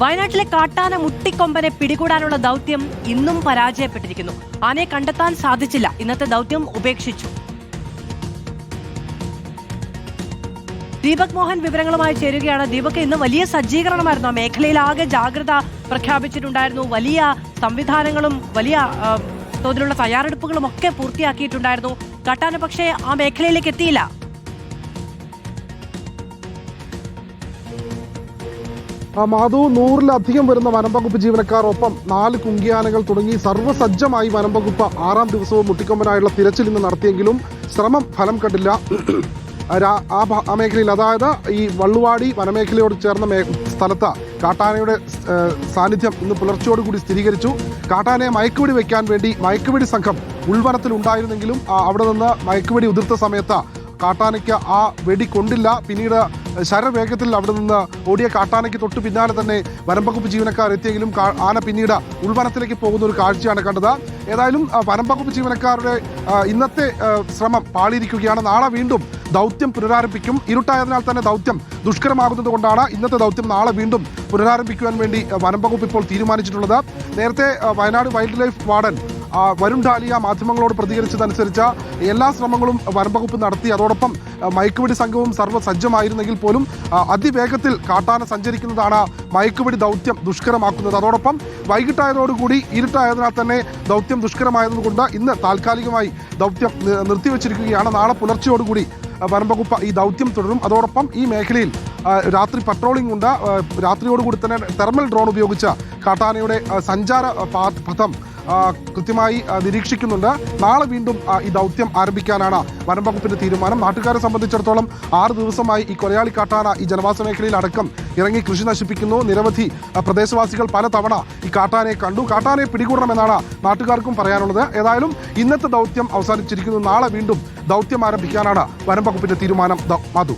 വയനാട്ടിലെ കാട്ടാന മുട്ടിക്കൊമ്പനെ പിടികൂടാനുള്ള ദൗത്യം ഇന്നും പരാജയപ്പെട്ടിരിക്കുന്നു. ആനയെ കണ്ടെത്താൻ സാധിച്ചില്ല. ഇന്നത്തെ ദൗത്യം ഉപേക്ഷിച്ചു. ദീപക് മോഹൻ വിവരങ്ങളുമായി ചേരുകയാണ്. ദീപക്, ഇന്ന് വലിയ സജ്ജീകരണമായിരുന്നു. മേഖലയിൽ ആകെ ജാഗ്രത പ്രഖ്യാപിച്ചിട്ടുണ്ടായിരുന്നു. വലിയ സംവിധാനങ്ങളും വലിയ തോതിലുള്ള തയ്യാറെടുപ്പുകളും ഒക്കെ പൂർത്തിയാക്കിയിട്ടുണ്ടായിരുന്നു. കാട്ടാന പക്ഷേ ആ മേഖലയിലേക്ക് എത്തിയില്ല. മാധു, 100-ലധികം വരുന്ന വനംവകുപ്പ് ജീവനക്കാർ, ഒപ്പം 4 കുങ്കിയാനകൾ തുടങ്ങി സർവ്വസജ്ജമായി വനംവകുപ്പ് 6ാം ദിവസവും മുട്ടിക്കൊമ്പനായുള്ള തിരച്ചിൽ ഇന്ന് നടത്തിയെങ്കിലും ശ്രമം ഫലം കണ്ടില്ല. ആ മേഖലയിൽ, അതായത് ഈ വള്ളുവാടി വനമേഖലയോട് ചേർന്ന സ്ഥലത്ത് കാട്ടാനയുടെ സാന്നിധ്യം ഇന്ന് പുലർച്ചയോടുകൂടി സ്ഥിരീകരിച്ചു. കാട്ടാനയെ മയക്കുവെടി വയ്ക്കാൻ വേണ്ടി മയക്കുവെടി സംഘം ഉൾവനത്തിൽ ഉണ്ടായിരുന്നെങ്കിലും അവിടെ നിന്ന് മയക്കുവെടി ഉതിർത്ത സമയത്ത് കാട്ടാനയ്ക്ക് ആ വെടി കൊണ്ടില്ല. പിന്നീട് ശരവേഗത്തിൽ അവിടെ നിന്ന് ഓടിയ കാട്ടാനയ്ക്ക് തൊട്ട് പിന്നാലെ തന്നെ വനംവകുപ്പ് ജീവനക്കാർ എത്തിയെങ്കിലും ആന പിന്നീട് ഉൾവനത്തിലേക്ക് പോകുന്ന ഒരു കാഴ്ചയാണ് കണ്ടത്. ഏതായാലും വനംവകുപ്പ് ജീവനക്കാരുടെ ഇന്നത്തെ ശ്രമം പാളിയിരിക്കുകയാണ്. നാളെ വീണ്ടും ദൗത്യം പുനരാരംഭിക്കും. ഇരുട്ടായതിനാൽ തന്നെ ദൗത്യം ദുഷ്കരമാകുന്നത് കൊണ്ടാണ് ഇന്നത്തെ ദൗത്യം നാളെ വീണ്ടും പുനരാരംഭിക്കുവാൻ വേണ്ടി വനംവകുപ്പ് ഇപ്പോൾ തീരുമാനിച്ചിട്ടുള്ളത്. നേരത്തെ Wayanad wildlife warden Varun Dalia മാധ്യമങ്ങളോട് പ്രതികരിച്ചതനുസരിച്ച് എല്ലാ ശ്രമങ്ങളും വനംവകുപ്പ് നടത്തി. അതോടൊപ്പം മയക്കുവെടി സംഘവും സർവ്വസജ്ജമായിരുന്നെങ്കിൽ പോലും അതിവേഗത്തിൽ കാട്ടാന സഞ്ചരിക്കുന്നതാണ് മയക്കുവെടി ദൗത്യം ദുഷ്കരമാക്കുന്നത്. അതോടൊപ്പം വൈകിട്ടായതോടുകൂടി ഇരുട്ടായതിനാൽ തന്നെ ദൗത്യം ദുഷ്കരമായതുകൊണ്ട് ഇന്ന് താൽക്കാലികമായി ദൗത്യം നിർത്തിവെച്ചിരിക്കുകയാണ്. നാളെ പുലർച്ചയോടുകൂടി വനംവകുപ്പ് ഈ ദൗത്യം തുടരും. അതോടൊപ്പം ഈ മേഖലയിൽ രാത്രി പട്രോളിംഗ് ഉണ്ട്. രാത്രിയോടുകൂടി തന്നെ തെർമൽ ഡ്രോൺ ഉപയോഗിച്ച് കാട്ടാനയുടെ സഞ്ചാര പഥം കൃത്യമായി നിരീക്ഷിക്കുന്നുണ്ട്. നാളെ വീണ്ടും ഈ ദൗത്യം ആരംഭിക്കാനാണ് വനംവകുപ്പിന്റെ തീരുമാനം. നാട്ടുകാരെ സംബന്ധിച്ചിടത്തോളം 6 ദിവസമായി ഈ കൊലയാളി കാട്ടാന ഈ ജനവാസ മേഖലയിൽ അടക്കം ഇറങ്ങി കൃഷി നശിപ്പിക്കുന്നു. നിരവധി പ്രദേശവാസികൾ പലതവണ ഈ കാട്ടാനയെ കണ്ടു. കാട്ടാനയെ പിടികൂടണമെന്നാണ് നാട്ടുകാർക്കും പറയാനുള്ളത്. ഏതായാലും ഇന്നത്തെ ദൗത്യം അവസാനിച്ചിരിക്കുന്നു. നാളെ വീണ്ടും ദൗത്യം ആരംഭിക്കാനാണ് വനംവകുപ്പിന്റെ തീരുമാനം. മധു.